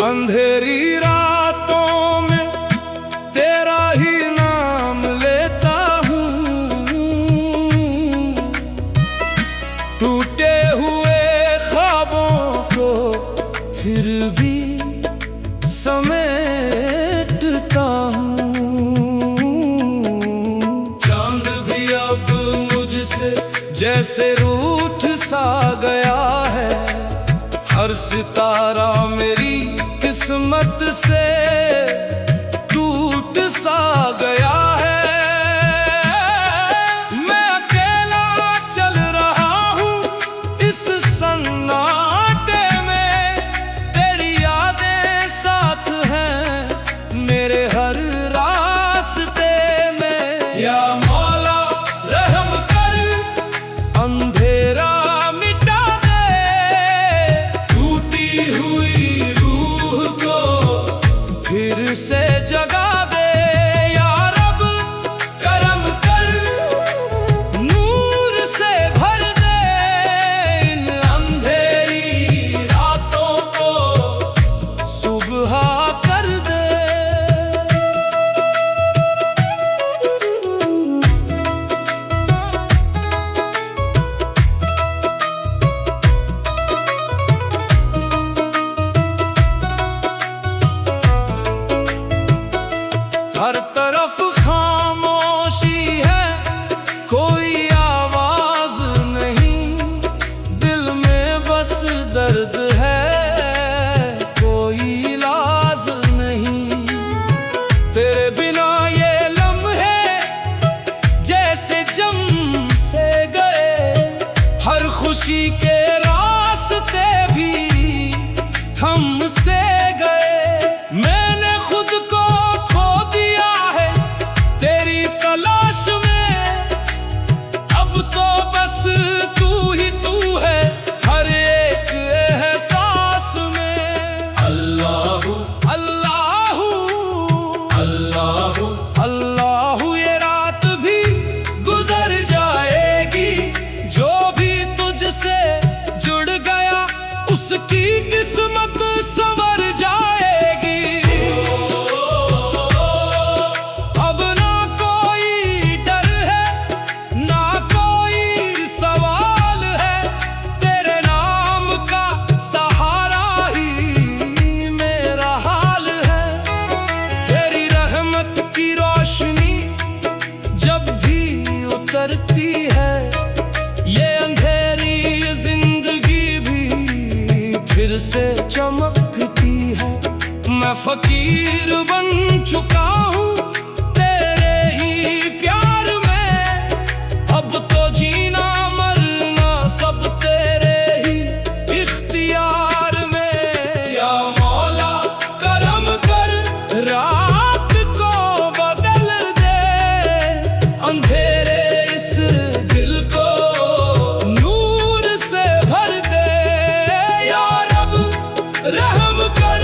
अंधेरी रातों में तेरा ही नाम लेता हूँ, टूटे हुए ख्वाबों को फिर भी समेटता हूँ। चांद भी अब मुझसे जैसे रूठ सा गया है, हर सितारा मेरी किस्मत से टूट सा गया है। मैं अकेला चल रहा हूँ इस सन्नाटे में, तेरी यादें साथ हैं मेरे हर रास्ते में। या मौला रहम कर, अंधेरा मिटा दे, टूटी हुई फिर से जगा दे। या रब करम कर, नूर से भर दे इन अंधेरी रातों को सुबह कर दे। हर तरफ खामोशी है, कोई आवाज नहीं, दिल में बस दर्द है, कोई इलाज नहीं। तेरे बिना ये लम्हे जैसे जम से गए, हर खुशी के रास्ते भी थम से गए। मैंने खुद को तलाश में, अब तो बस तू ही तू है हर एक एहसास में। अल्लाहू अल्लाहू अल्लाहू अल्लाहू, ये रात भी गुजर जाएगी, जो भी तुझसे जुड़ गया उसकी किस्मत संवर जाएगी। करती है ये अंधेरी जिंदगी भी फिर से चमकती है। मैं फकीर बन चुका हूँ तेरे ही प्यार में, अब तो जीना मरना सब तेरे ही इख्तियार में। या मौला करम कर, रात को बदल दे, अंधेरे रहम कर।